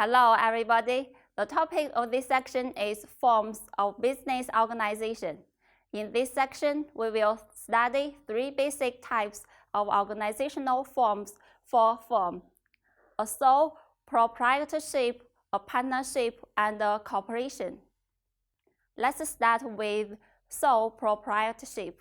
Hello, everybody. The topic of this section is forms of business organization. In this section, we will study three basic types of organizational forms for a firm: a sole proprietorship, a partnership, and a corporation. Let's start with sole proprietorship.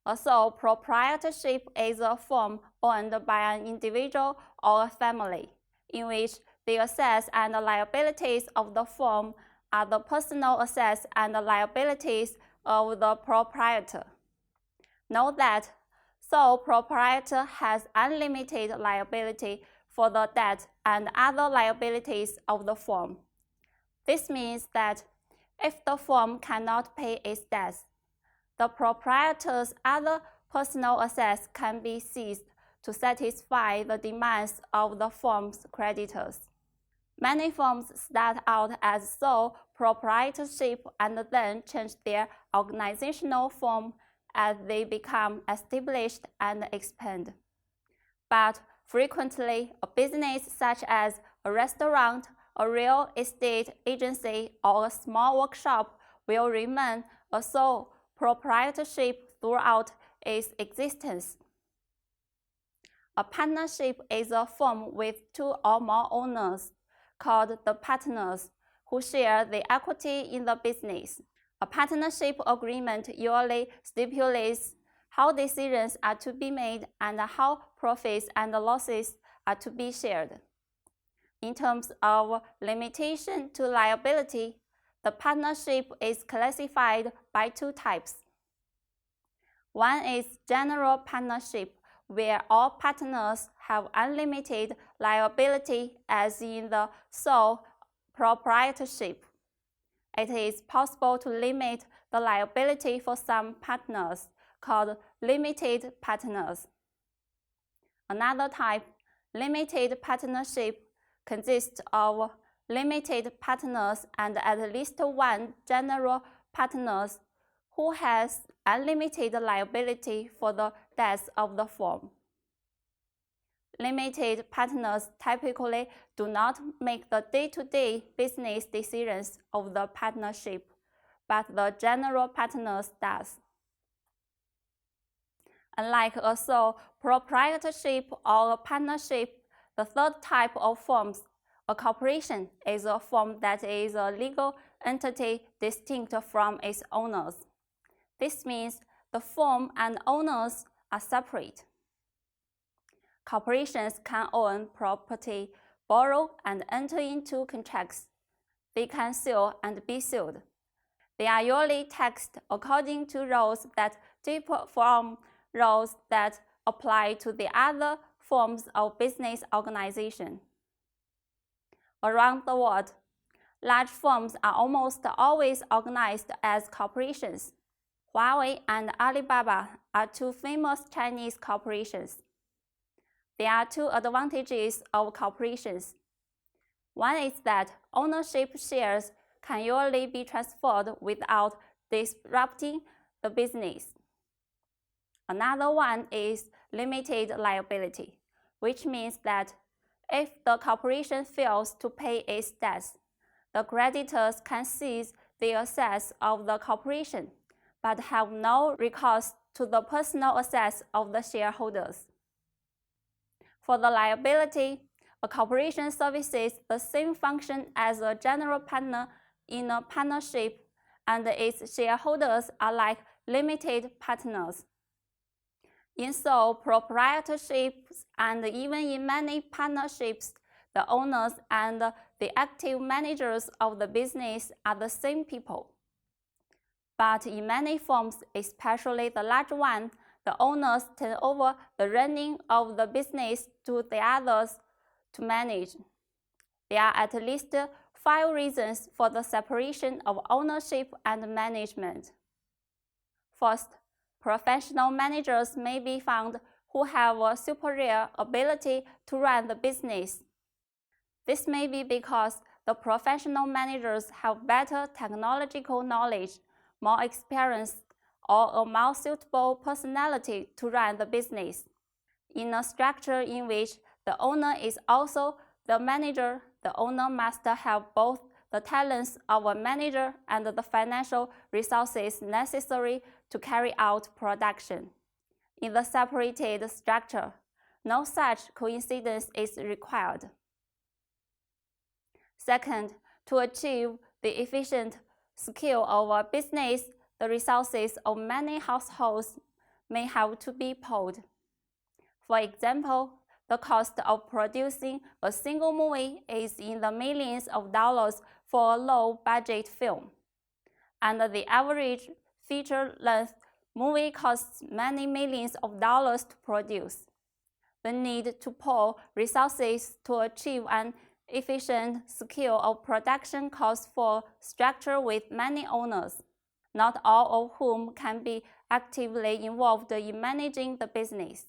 A sole proprietorship is a firm owned by an individual or a family, in which the assets and liabilities of the firm are the personal assets and liabilities of the proprietor. Note that sole proprietor has unlimited liability for the debt and other liabilities of the firm. This means that if the firm cannot pay its debts, the proprietor's other personal assets can be seized to satisfy the demands of the firm's creditors. Many firms start out as sole proprietorship and then change their organizational form as they become established and expand. But frequently, a business such as a restaurant, a real estate agency, or a small workshop will remain a sole proprietorship throughout its existence. A partnership is a firm with two or more owners, called the partners, who share the equity in the business. A partnership agreement usually stipulates how decisions are to be made and how profits and losses are to be shared. In terms of limitation to liability, the partnership is classified by two types. One is general partnership, where all partners have unlimited liability as in the sole proprietorship. It is possible to limit the liability for some partners, called limited partners. Another type, limited partnership, consists of limited partners and at least one general partner who has unlimited liability for the debts of the firm. Limited partners typically do not make the day-to-day business decisions of the partnership, but the general partners does. Unlike a sole proprietorship or a partnership, the third type of firms, a corporation, is a firm that is a legal entity distinct from its owners. This means the firm and owners are separate. Corporations can own property, borrow, and enter into contracts. They can sue and be sued. They are usually taxed according to rules that differ from rules that apply to the other forms of business organization. Around the world, large firms are almost always organized as corporations. Huawei and Alibaba are two famous Chinese corporations. There are two advantages of corporations. One is that ownership shares can usually be transferred without disrupting the business. Another one is limited liability, which means that if the corporation fails to pay its debts, the creditors can seize the assets of the corporation, but have no recourse to the personal assets of the shareholders. For the liability, a corporation services the same function as a general partner in a partnership, and its shareholders are like limited partners. In sole proprietorships and even in many partnerships, the owners and the active managers of the business are the same people. But in many firms, especially the large ones, the owners turn over the running of the business to the others to manage. There are at least 5 reasons for the separation of ownership and management. First, professional managers may be found who have a superior ability to run the business. This may be because the professional managers have better technological knowledge, more experience, or a more suitable personality to run the business. In a structure in which the owner is also the manager, the owner must have both the talents of a manager and the financial resources necessary to carry out production. In the separated structure, no such coincidence is required. Second, to achieve the efficient scale of a business, the resources of many households may have to be pooled. For example, the cost of producing a single movie is in the millions of dollars for a low-budget film, and the average feature-length movie costs many millions of dollars to produce. The need to pool resources to achieve an efficient scale of production calls for structure with many owners, not all of whom can be actively involved in managing the business.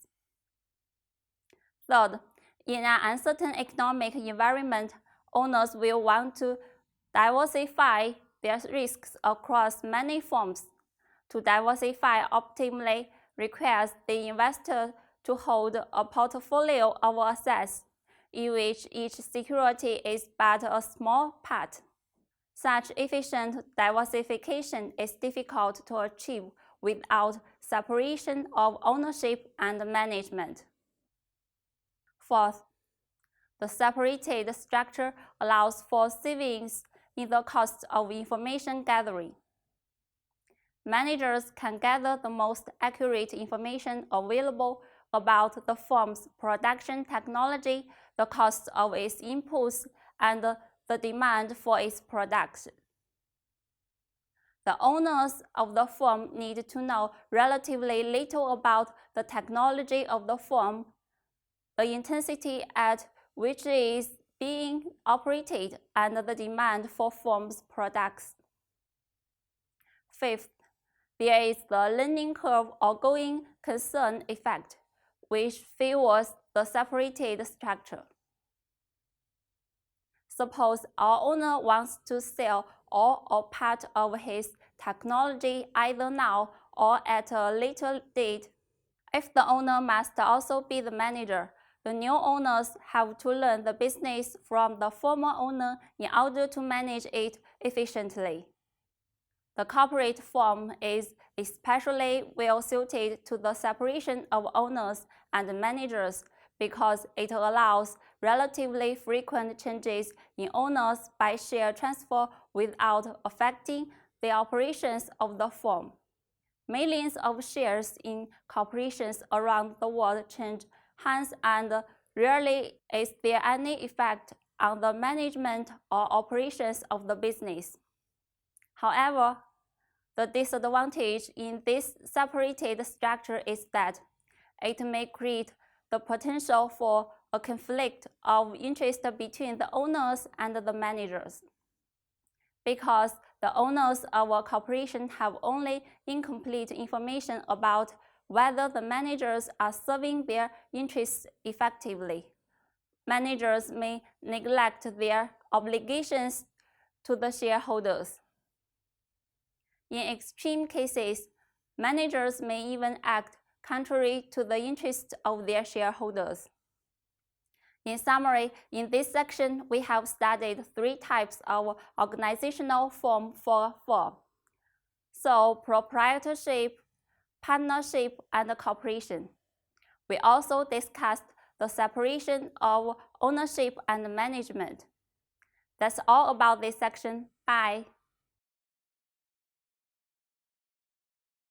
Third, in an uncertain economic environment, owners will want to diversify their risks across many firms. To diversify optimally requires the investor to hold a portfolio of assets, in which each security is but a small part. Such efficient diversification is difficult to achieve without separation of ownership and management. Fourth, the separated structure allows for savings in the cost of information gathering. Managers can gather the most accurate information available about the firm's production technology, the cost of its inputs, and the demand for its products. The owners of the firm need to know relatively little about the technology of the firm, the intensity at which it is being operated, and the demand for firm's products. Fifth, there is the learning curve or going concern effect, which favors the separated structure. Suppose our owner wants to sell all or part of his technology either now or at a later date. If the owner must also be the manager, the new owners have to learn the business from the former owner in order to manage it efficiently. The corporate firm is especially well suited to the separation of owners and managers because it allows relatively frequent changes in owners by share transfer without affecting the operations of the firm. Millions of shares in corporations around the world change hands, and rarely is there any effect on the management or operations of the business. However, the disadvantage in this separated structure is that it may create the potential for a conflict of interest between the owners and the managers. Because the owners of a corporation have only incomplete information about whether the managers are serving their interests effectively, managers may neglect their obligations to the shareholders. In extreme cases, managers may even act contrary to the interests of their shareholders. In summary, in this section, we have studied 3 types of organizational form for a firm: sole proprietorship, partnership, and cooperation. We also discussed the separation of ownership and management. That's all about this section. Bye.